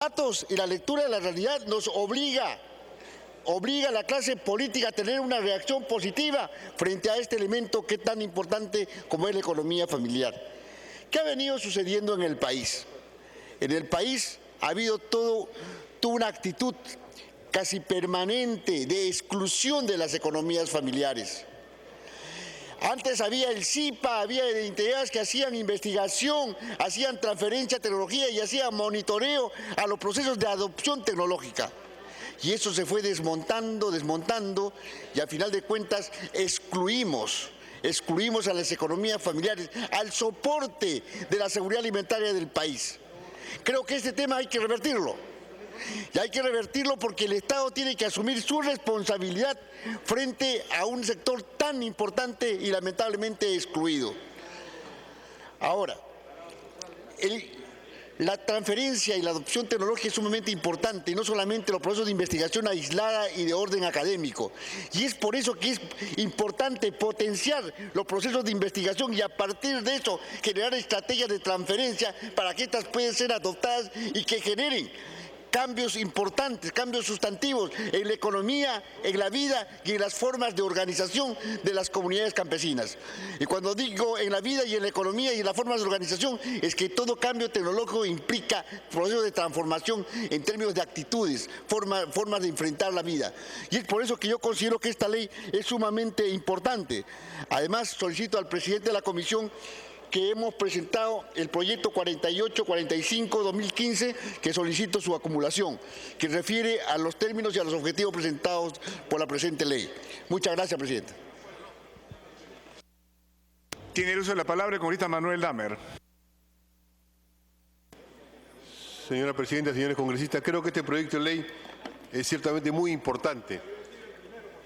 datos y la lectura de la realidad nos obliga a la clase política a tener una reacción positiva frente a este elemento que es tan importante como es la economía familiar. ¿Qué ha venido sucediendo en el país? En el país ha habido toda una actitud casi permanente de exclusión de las economías familiares. Antes había el CIPA, había entidades que hacían investigación, hacían transferencia de tecnología y hacían monitoreo a los procesos de adopción tecnológica. Y eso se fue desmontando y al final de cuentas excluimos a las economías familiares, al soporte de la seguridad alimentaria del país. Creo que este tema hay que revertirlo. Y hay que revertirlo porque el Estado tiene que asumir su responsabilidad frente a un sector tan importante y lamentablemente excluido. Ahora, la transferencia y la adopción tecnológica es sumamente importante, y no solamente los procesos de investigación aislada y de orden académico. Y es por eso que es importante potenciar los procesos de investigación y a partir de eso generar estrategias de transferencia para que estas puedan ser adoptadas y que generen cambios importantes, cambios sustantivos en la economía, en la vida y en las formas de organización de las comunidades campesinas. Y cuando digo en la vida y en la economía y en las formas de organización, es que todo cambio tecnológico implica procesos de transformación en términos de actitudes, formas de enfrentar la vida. Y es por eso que yo considero que esta ley es sumamente importante. Además, solicito al presidente de la Comisión que hemos presentado el proyecto 4845-2015, que solicito su acumulación, que refiere a los términos y a los objetivos presentados por la presente ley. Muchas gracias, presidente. Tiene el uso de la palabra el congresista Manuel Damer. Señora presidenta, señores congresistas, creo que este proyecto de ley es ciertamente muy importante.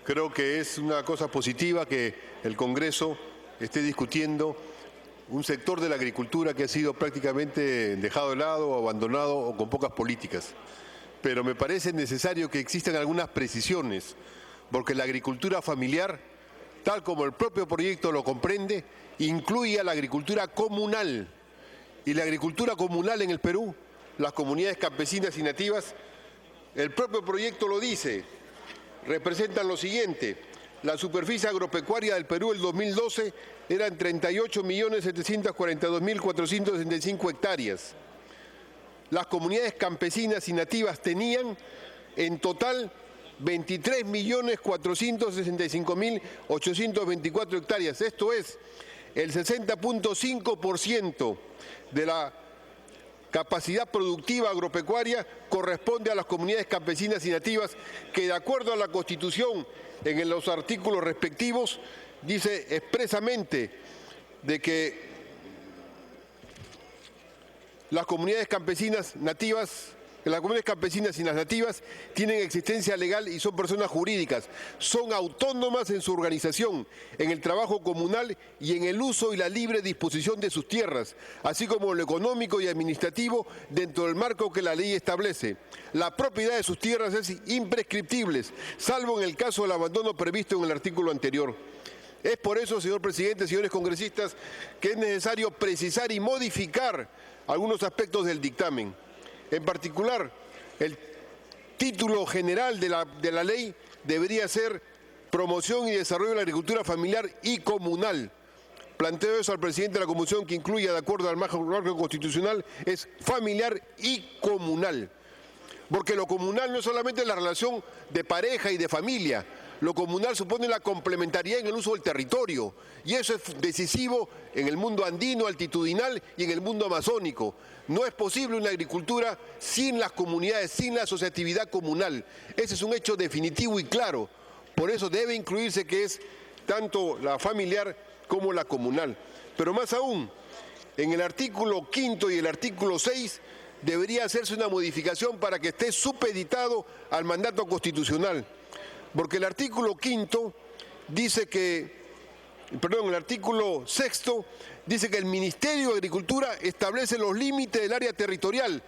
Creo que es una cosa positiva que el Congreso esté discutiendo un sector de la agricultura que ha sido prácticamente dejado de lado o abandonado o con pocas políticas. Pero me parece necesario que existan algunas precisiones, porque la agricultura familiar, tal como el propio proyecto lo comprende, incluye a la agricultura comunal. Y la agricultura comunal en el Perú, las comunidades campesinas y nativas, el propio proyecto lo dice, representan lo siguiente: la superficie agropecuaria del Perú el 2012 eran 38.742.465 hectáreas. Las comunidades campesinas y nativas tenían en total 23.465.824 hectáreas. Esto es el 60.5% de la capacidad productiva agropecuaria corresponde a las comunidades campesinas y nativas que, de acuerdo a la Constitución, en los artículos respectivos, dice expresamente de que las comunidades campesinas y las nativas tienen existencia legal y son personas jurídicas, son autónomas en su organización, en el trabajo comunal y en el uso y la libre disposición de sus tierras, así como lo económico y administrativo dentro del marco que la ley establece. La propiedad de sus tierras es imprescriptible, salvo en el caso del abandono previsto en el artículo anterior. Es por eso, señor presidente, señores congresistas, que es necesario precisar y modificar algunos aspectos del dictamen. En particular, el título general de la ley debería ser Promoción y Desarrollo de la Agricultura Familiar y Comunal. Planteo eso al presidente de la Comisión, que incluya, de acuerdo al marco constitucional, es familiar y comunal. Porque lo comunal no es solamente la relación de pareja y de familia. Lo comunal supone la complementariedad en el uso del territorio, y eso es decisivo en el mundo andino, altitudinal y en el mundo amazónico. No es posible una agricultura sin las comunidades, sin la asociatividad comunal. Ese es un hecho definitivo y claro. Por eso debe incluirse que es tanto la familiar como la comunal. Pero más aún, en el artículo 5º y el artículo 6 debería hacerse una modificación para que esté supeditado al mandato constitucional. Porque el artículo 5º dice que, el artículo 6º dice que el Ministerio de Agricultura establece los límites del área territorial.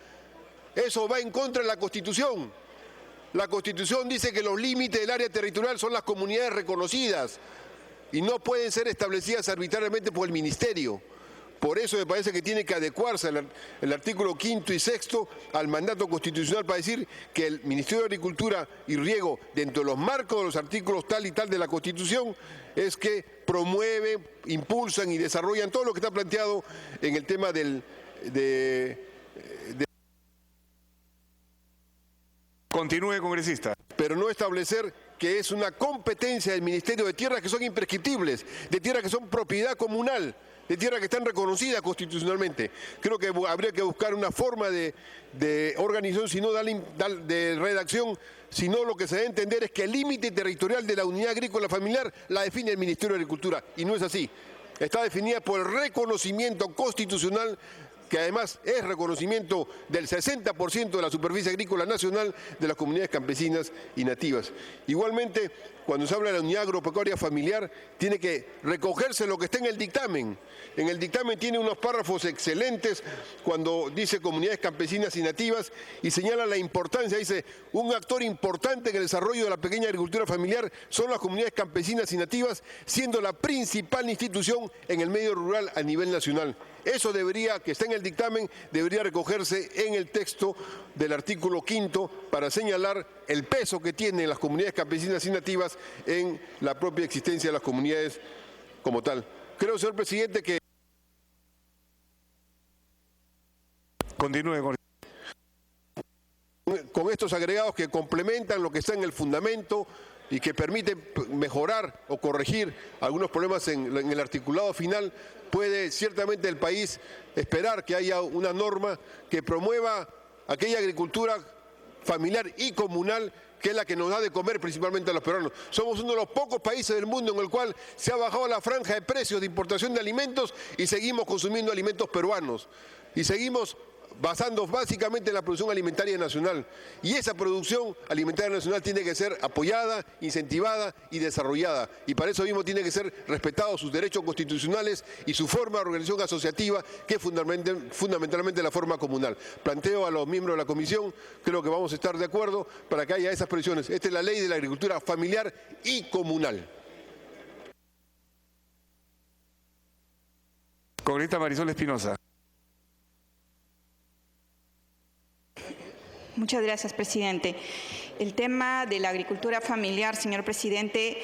Eso va en contra de la Constitución. La Constitución dice que los límites del área territorial son las comunidades reconocidas y no pueden ser establecidas arbitrariamente por el Ministerio. Por eso me parece que tiene que adecuarse el artículo 5º y 6º al mandato constitucional para decir que el Ministerio de Agricultura y Riego, dentro de los marcos de los artículos tal y tal de la Constitución, es que promueven, impulsan y desarrollan todo lo que está planteado en el tema Continúe, congresista. Pero no establecer que es una competencia del Ministerio de Tierras que son imprescriptibles, de tierras que son propiedad comunal, de tierras que están reconocidas constitucionalmente. Creo que habría que buscar una forma de organización, sino de redacción, sino lo que se debe entender es que el límite territorial de la unidad agrícola familiar la define el Ministerio de Agricultura, y no es así. Está definida por el reconocimiento constitucional, que además es reconocimiento del 60% de la superficie agrícola nacional de las comunidades campesinas y nativas. Igualmente, cuando se habla de la unidad agropecuaria familiar, tiene que recogerse lo que está en el dictamen. En el dictamen tiene unos párrafos excelentes cuando dice comunidades campesinas y nativas y señala la importancia, dice, un actor importante en el desarrollo de la pequeña agricultura familiar son las comunidades campesinas y nativas, siendo la principal institución en el medio rural a nivel nacional. Eso debería, que está en el dictamen, debería recogerse en el texto del artículo 5º para señalar el peso que tienen las comunidades campesinas y nativas en la propia existencia de las comunidades como tal. Creo, señor presidente, que... Continúe, con estos agregados que complementan lo que está en el fundamento y que permiten mejorar o corregir algunos problemas en el articulado final, puede ciertamente el país esperar que haya una norma que promueva aquella agricultura familiar y comunal que es la que nos da de comer principalmente a los peruanos. Somos uno de los pocos países del mundo en el cual se ha bajado la franja de precios de importación de alimentos y seguimos consumiendo alimentos peruanos. Y seguimos basando básicamente en la producción alimentaria nacional. Y esa producción alimentaria nacional tiene que ser apoyada, incentivada y desarrollada. Y para eso mismo tiene que ser respetados sus derechos constitucionales y su forma de organización asociativa, que es fundamentalmente la forma comunal. Planteo a los miembros de la comisión, creo que vamos a estar de acuerdo para que haya esas previsiones. Esta es la ley de la agricultura familiar y comunal. Congresista Marisol Espinosa. Muchas gracias, presidente. El tema de la agricultura familiar, señor presidente,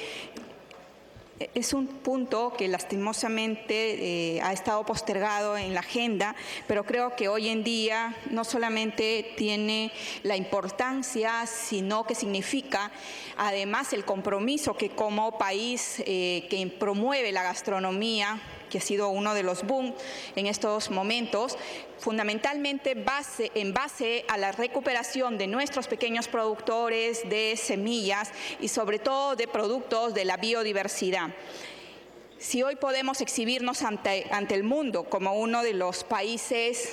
es un punto que lastimosamente ha estado postergado en la agenda, pero creo que hoy en día no solamente tiene la importancia, sino que significa además el compromiso que como país que promueve la gastronomía, que ha sido uno de los boom en estos momentos, fundamentalmente en base a la recuperación de nuestros pequeños productores de semillas y sobre todo de productos de la biodiversidad. Si hoy podemos exhibirnos ante el mundo como uno de los países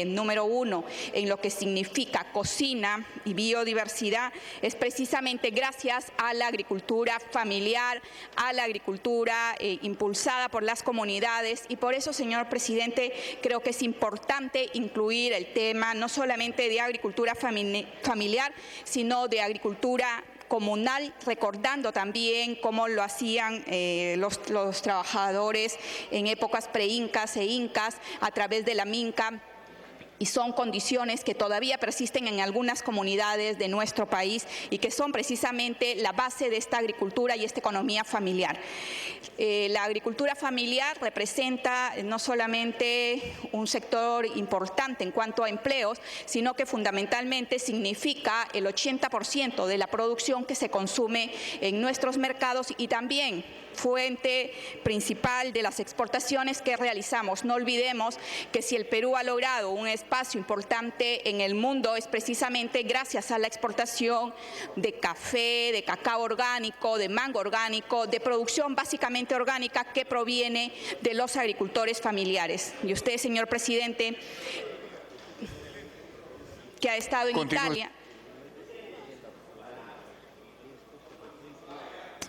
número 1 en lo que significa cocina y biodiversidad, es precisamente gracias a la agricultura familiar, a la agricultura impulsada por las comunidades, y por eso, señor presidente, creo que es importante incluir el tema no solamente de agricultura familiar, sino de agricultura comunal, recordando también cómo lo hacían los trabajadores en épocas preincas e incas a través de la minca. Y son condiciones que todavía persisten en algunas comunidades de nuestro país y que son precisamente la base de esta agricultura y esta economía familiar. La agricultura familiar representa no solamente un sector importante en cuanto a empleos, sino que fundamentalmente significa el 80% de la producción que se consume en nuestros mercados y también fuente principal de las exportaciones que realizamos. No olvidemos que si el Perú ha logrado un espacio importante en el mundo es precisamente gracias a la exportación de café, de cacao orgánico, de mango orgánico, de producción básicamente orgánica que proviene de los agricultores familiares. Y usted, señor presidente, que ha estado en Italia.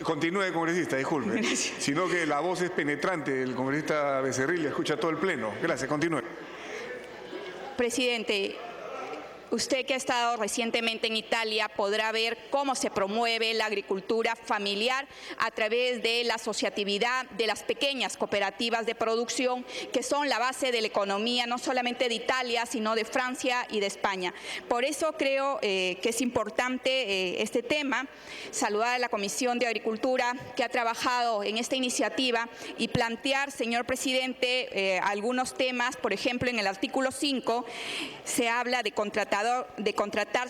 Continúe, congresista, disculpe. Gracias. Sino que la voz es penetrante, el congresista Becerril escucha todo el pleno. Gracias, continúe. Presidente, Usted que ha estado recientemente en Italia podrá ver cómo se promueve la agricultura familiar a través de la asociatividad de las pequeñas cooperativas de producción, que son la base de la economía no solamente de Italia, sino de Francia y de España. Por eso creo que es importante este tema. Saludar a la Comisión de Agricultura que ha trabajado en esta iniciativa y plantear, señor presidente, algunos temas. Por ejemplo, en el artículo 5 se habla de contratar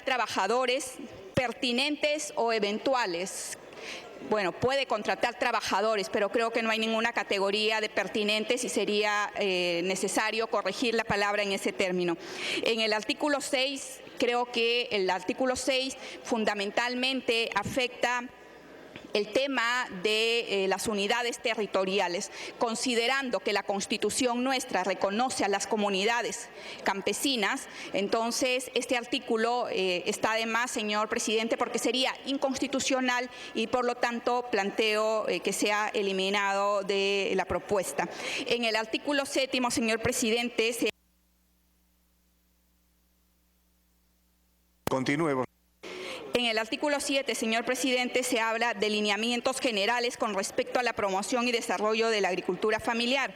trabajadores pertinentes o eventuales. Bueno, puede contratar trabajadores, pero creo que no hay ninguna categoría de pertinentes y sería necesario corregir la palabra en ese término. En el artículo 6, creo que el artículo 6 fundamentalmente afecta el tema de las unidades territoriales, considerando que la Constitución nuestra reconoce a las comunidades campesinas. Entonces, este artículo está de más, señor presidente, porque sería inconstitucional y, por lo tanto, planteo que sea eliminado de la propuesta. En el artículo 7º, señor presidente, Continúe. En el artículo 7, señor presidente, se habla de lineamientos generales con respecto a la promoción y desarrollo de la agricultura familiar.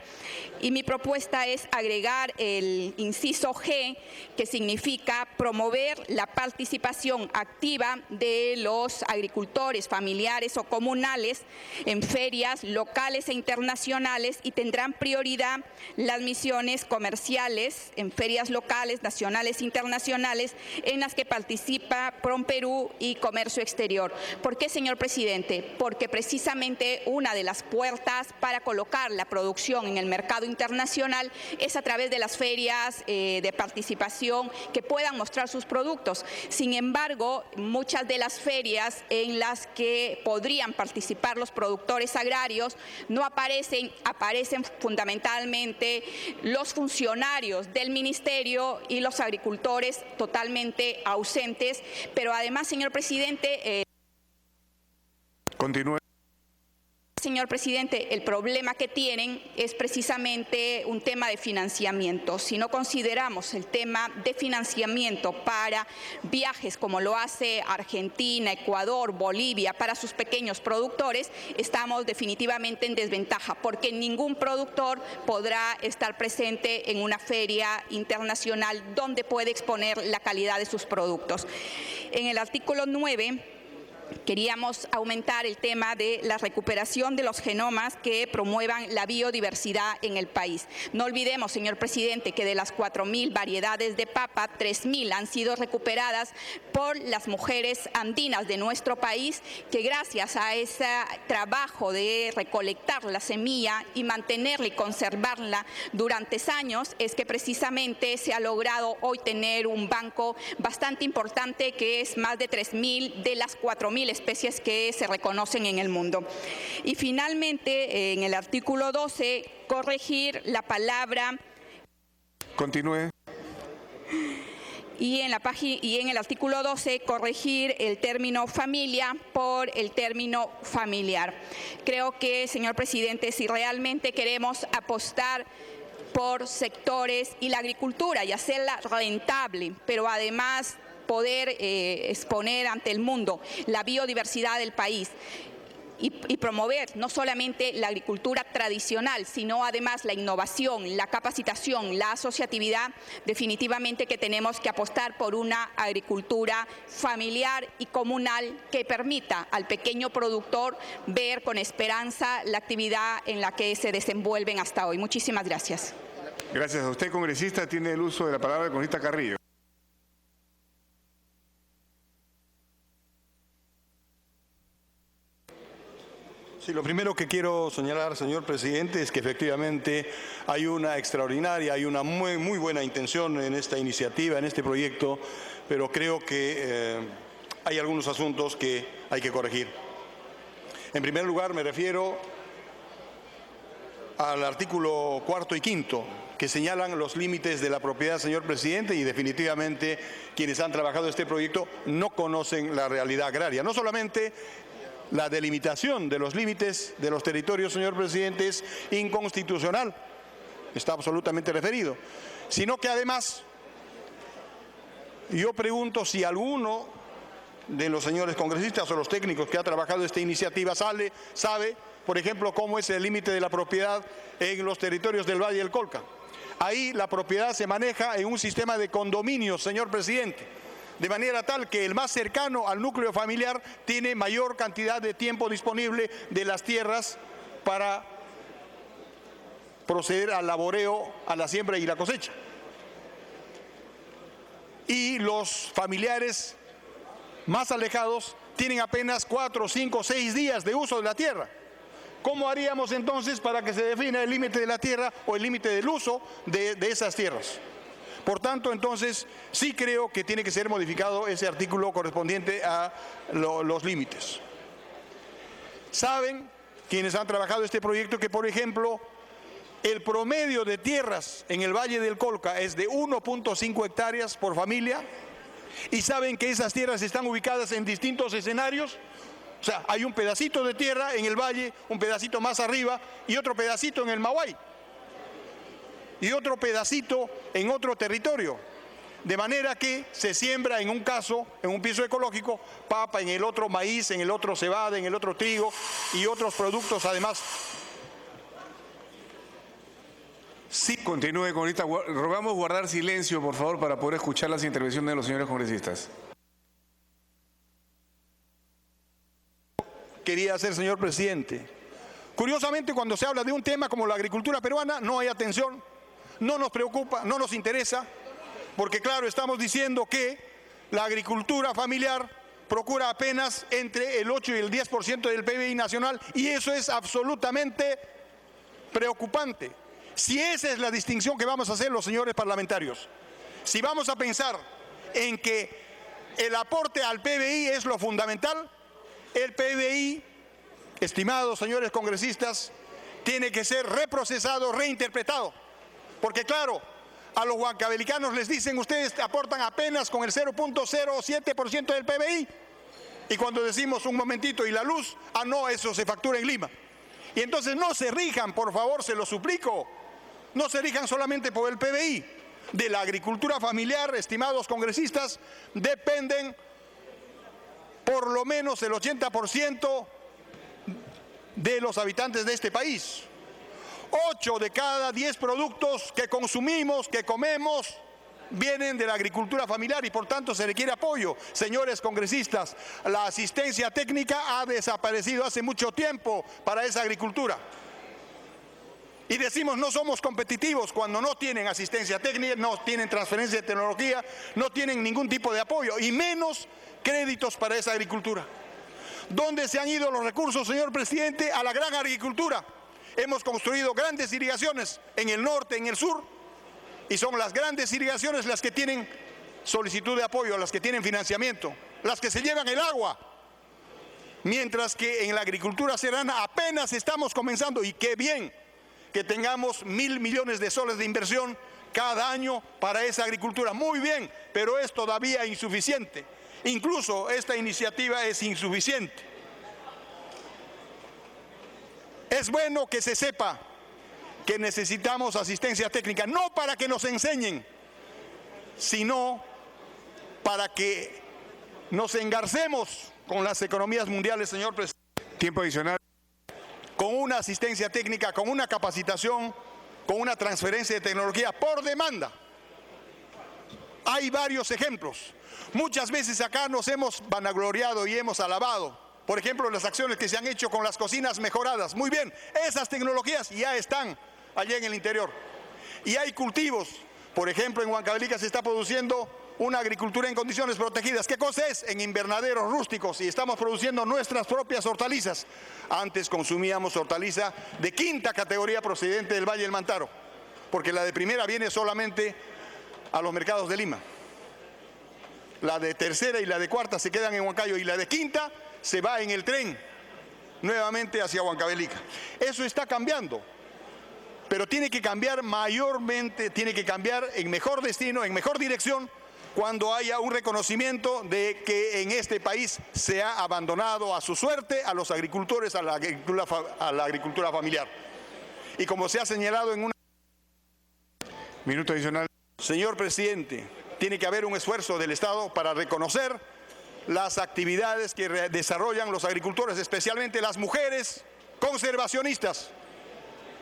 Y mi propuesta es agregar el inciso G, que significa promover la participación activa de los agricultores familiares o comunales en ferias locales e internacionales, y tendrán prioridad las misiones comerciales en ferias locales, nacionales e internacionales en las que participa PROMPERÚ y Comercio Exterior. ¿Por qué, señor presidente? Porque precisamente una de las puertas para colocar la producción en el mercado internacional es a través de las ferias de participación que puedan mostrar sus productos. Sin embargo, muchas de las ferias en las que podrían participar los productores agrarios no aparecen fundamentalmente los funcionarios del ministerio y los agricultores totalmente ausentes, pero además, señor presidente, Continúe. Señor presidente, el problema que tienen es precisamente un tema de financiamiento. Si no consideramos el tema de financiamiento para viajes como lo hace Argentina, Ecuador, Bolivia, para sus pequeños productores, estamos definitivamente en desventaja, porque ningún productor podrá estar presente en una feria internacional donde puede exponer la calidad de sus productos. En el artículo 9, queríamos aumentar el tema de la recuperación de los genomas que promuevan la biodiversidad en el país. No olvidemos, señor presidente, que de las 4.000 variedades de papa, 3.000 han sido recuperadas por las mujeres andinas de nuestro país, que gracias a ese trabajo de recolectar la semilla y mantenerla y conservarla durante años, es que precisamente se ha logrado hoy tener un banco bastante importante, que es más de 3.000 de las 4.000 especies que se reconocen en el mundo. Y finalmente, en el artículo 12, corregir la palabra. Continúe. Y en el artículo 12, corregir el término familia por el término familiar. Creo que, señor presidente, si realmente queremos apostar por sectores y la agricultura y hacerla rentable, pero además poder exponer ante el mundo la biodiversidad del país y promover no solamente la agricultura tradicional, sino además la innovación, la capacitación, la asociatividad, definitivamente que tenemos que apostar por una agricultura familiar y comunal que permita al pequeño productor ver con esperanza la actividad en la que se desenvuelven hasta hoy. Muchísimas gracias. Gracias a usted, congresista. Tiene el uso de la palabra el congresista Carrillo. Sí, lo primero que quiero señalar, señor presidente, es que efectivamente hay una extraordinaria, hay una muy buena intención en esta iniciativa, en este proyecto, pero creo que hay algunos asuntos que hay que corregir. En primer lugar, me refiero al artículo 4 y 5, que señalan los límites de la propiedad, señor presidente, y definitivamente quienes han trabajado este proyecto no conocen la realidad agraria. No solamente la delimitación de los límites de los territorios, señor presidente, es inconstitucional, está absolutamente referido, sino que además Yo pregunto si alguno de los señores congresistas o los técnicos que ha trabajado esta iniciativa sabe, por ejemplo, cómo es el límite de la propiedad en los territorios del Valle del Colca. Ahí la propiedad se maneja en un sistema de condominios, señor presidente, de manera tal que el más cercano al núcleo familiar tiene mayor cantidad de tiempo disponible de las tierras para proceder al laboreo, a la siembra y la cosecha. Y los familiares más alejados tienen apenas 4, 5, 6 días de uso de la tierra. ¿Cómo haríamos entonces para que se defina el límite de la tierra o el límite del uso de esas tierras? Por tanto, entonces, sí creo que tiene que ser modificado ese artículo correspondiente a los límites. Saben quienes han trabajado este proyecto que, por ejemplo, el promedio de tierras en el Valle del Colca es de 1.5 hectáreas por familia, y saben que esas tierras están ubicadas en distintos escenarios. O sea, hay un pedacito de tierra en el valle, un pedacito más arriba y otro pedacito en el Maguay y otro pedacito en otro territorio, de manera que se siembra en un caso, en un piso ecológico, papa, en el otro maíz, en el otro cebada, en el otro trigo y otros productos además. Sí, continúe, congresista. Rogamos guardar silencio, por favor, para poder escuchar las intervenciones de los señores congresistas. Quería hacer, señor presidente. Curiosamente, cuando se habla de un tema como la agricultura peruana, no hay atención, no nos preocupa, no nos interesa, porque claro, estamos diciendo que la agricultura familiar procura apenas entre el 8 y el 10% del PBI nacional, y eso es absolutamente preocupante. Si esa es la distinción que vamos a hacer los señores parlamentarios, si vamos a pensar en que el aporte al PBI es lo fundamental, el PBI, estimados señores congresistas, tiene que ser reprocesado, reinterpretado. Porque claro, a los huancavelicanos les dicen, ustedes aportan apenas con el 0.07% del PBI. Y cuando decimos un momentito y la luz, no, eso se factura en Lima. Y entonces no se rijan, por favor, se lo suplico, no se rijan solamente por el PBI. De la agricultura familiar, estimados congresistas, dependen por lo menos el 80% de los habitantes de este país. 8 de cada 10 productos que consumimos, que comemos, vienen de la agricultura familiar y por tanto se requiere apoyo. Señores congresistas, la asistencia técnica ha desaparecido hace mucho tiempo para esa agricultura. Y decimos no somos competitivos cuando no tienen asistencia técnica, no tienen transferencia de tecnología, no tienen ningún tipo de apoyo y menos créditos para esa agricultura. ¿Dónde se han ido los recursos, señor presidente? A la gran agricultura. Hemos construido grandes irrigaciones en el norte, en el sur, y son las grandes irrigaciones las que tienen solicitud de apoyo, las que tienen financiamiento, las que se llevan el agua. Mientras que en la agricultura serrana apenas estamos comenzando, y qué bien que tengamos 1.000 millones de soles de inversión cada año para esa agricultura. Muy bien, pero es todavía insuficiente. Incluso esta iniciativa es insuficiente. Es bueno que se sepa que necesitamos asistencia técnica, no para que nos enseñen, sino para que nos engarcemos con las economías mundiales, señor presidente. Tiempo adicional. Con una asistencia técnica, con una capacitación, con una transferencia de tecnología por demanda. Hay varios ejemplos. Muchas veces acá nos hemos vanagloriado y hemos alabado, por ejemplo, las acciones que se han hecho con las cocinas mejoradas. Muy bien, esas tecnologías ya están allá en el interior. Y hay cultivos, por ejemplo, en Huancavelica se está produciendo una agricultura en condiciones protegidas. ¿Qué cosa es? En invernaderos rústicos, y estamos produciendo nuestras propias hortalizas. Antes consumíamos hortaliza de 5ª categoría procedente del Valle del Mantaro, porque la de primera viene solamente a los mercados de Lima. La de tercera y la de cuarta se quedan en Huancayo, y la de quinta se va en el tren nuevamente hacia Huancavelica. Eso está cambiando, pero tiene que cambiar mayormente, tiene que cambiar en mejor destino, en mejor dirección, cuando haya un reconocimiento de que en este país se ha abandonado a su suerte a los agricultores, a la agricultura familiar. Y como se ha señalado en una... Minuto adicional. Señor presidente, tiene que haber un esfuerzo del Estado para reconocer las actividades que desarrollan los agricultores, especialmente las mujeres conservacionistas.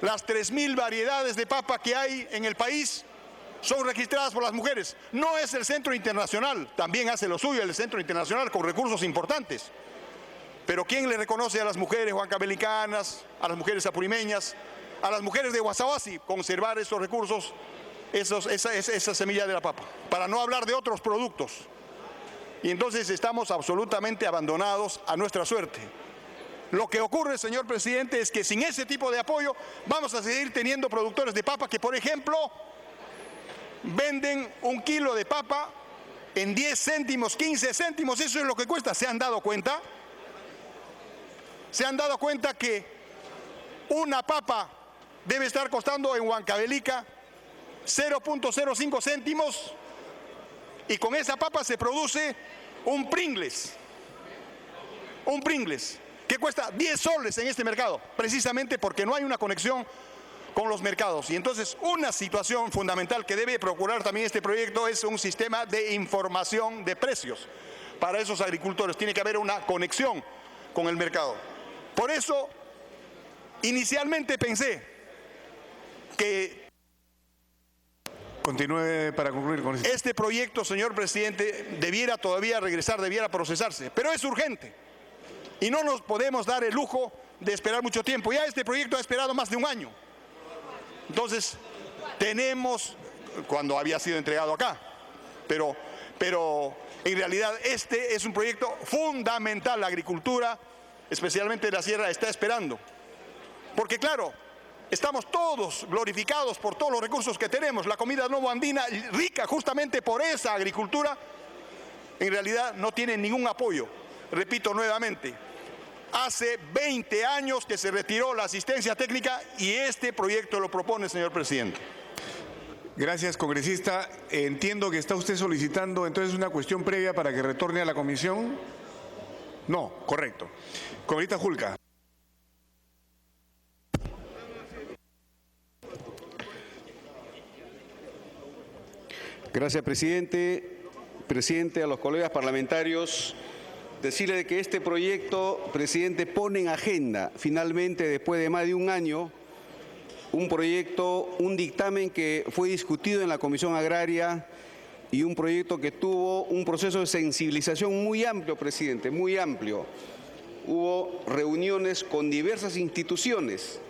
Las 3.000 variedades de papa que hay en el país son registradas por las mujeres. No es el Centro Internacional, también hace lo suyo el Centro Internacional con recursos importantes. Pero ¿quién le reconoce a las mujeres huancavelicanas, a las mujeres apurimeñas, a las mujeres de Guasahuasi conservar esos recursos, esa semilla de la papa? Para no hablar de otros productos. Y entonces estamos absolutamente abandonados a nuestra suerte. Lo que ocurre, señor presidente, es que sin ese tipo de apoyo vamos a seguir teniendo productores de papa que, por ejemplo, venden 1 kilo de papa en 10 céntimos, 15 céntimos, eso es lo que cuesta. ¿Se han dado cuenta? ¿Se han dado cuenta que una papa debe estar costando en Huancavelica 0.05 céntimos? Y con esa papa se produce un Pringles, que cuesta 10 soles en este mercado, precisamente porque no hay una conexión con los mercados. Y entonces una situación fundamental que debe procurar también este proyecto es un sistema de información de precios para esos agricultores. Tiene que haber una conexión con el mercado. Por eso, inicialmente pensé que continúe para concluir con esto. Este proyecto, señor presidente, debiera todavía regresar, debiera procesarse, pero es urgente y no nos podemos dar el lujo de esperar mucho tiempo. Ya este proyecto ha esperado más de 1 año. Entonces, tenemos, cuando había sido entregado acá, pero en realidad este es un proyecto fundamental. La agricultura, especialmente la sierra, está esperando. Porque claro, estamos todos glorificados por todos los recursos que tenemos. La comida novoandina, rica justamente por esa agricultura, en realidad no tiene ningún apoyo. Repito nuevamente, hace 20 años que se retiró la asistencia técnica y este proyecto lo propone, señor presidente. Gracias, congresista. Entiendo que está usted solicitando entonces una cuestión previa para que retorne a la comisión. No, correcto. Congresista Julca. Gracias, presidente. Presidente, a los colegas parlamentarios, decirle que este proyecto, presidente, pone en agenda, finalmente, después de más de 1 año, un proyecto, un dictamen que fue discutido en la Comisión Agraria y un proyecto que tuvo un proceso de sensibilización muy amplio, presidente, muy amplio. Hubo reuniones con diversas instituciones